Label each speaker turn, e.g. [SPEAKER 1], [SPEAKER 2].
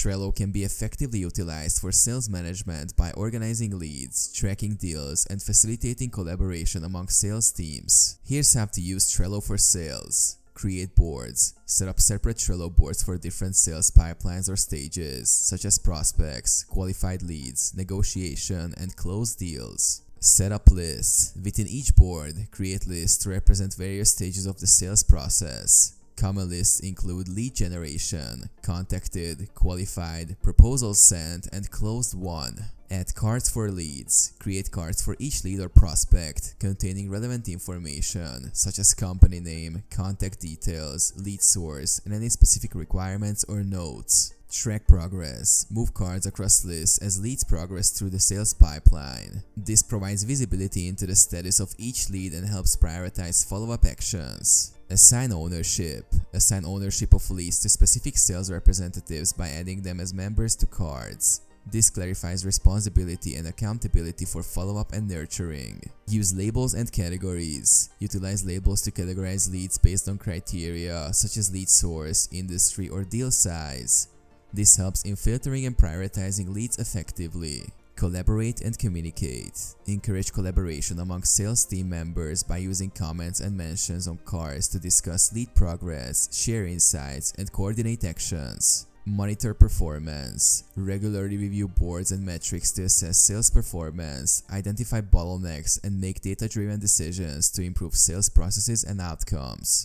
[SPEAKER 1] Trello can be effectively utilized for sales management by organizing leads, tracking deals, and facilitating collaboration among sales teams. Here's how to use Trello for sales. Create boards. Set up separate Trello boards for different sales pipelines or stages, such as prospects, qualified leads, negotiation, and closed deals. Set up lists. Within each board, create lists to represent various stages of the sales process. Common lists include lead generation, contacted, qualified, proposals sent, and closed won. Add cards for leads. Create cards for each lead or prospect containing relevant information such as company name, contact details, lead source, and any specific requirements or notes. Track progress. Move cards across lists as leads progress through the sales pipeline. This provides visibility into the status of each lead and helps prioritize follow-up actions. Assign ownership. Assign ownership of leads to specific sales representatives by adding them as members to cards. This clarifies responsibility and accountability for follow-up and nurturing. Use labels and categories. Utilize labels to categorize leads based on criteria such as lead source, industry, or deal size. This helps in filtering and prioritizing leads effectively. Collaborate and communicate. Encourage collaboration among sales team members by using comments and mentions on cards to discuss lead progress, share insights, and coordinate actions. Monitor performance. Regularly review boards and metrics to assess sales performance, identify bottlenecks, and make data-driven decisions to improve sales processes and outcomes.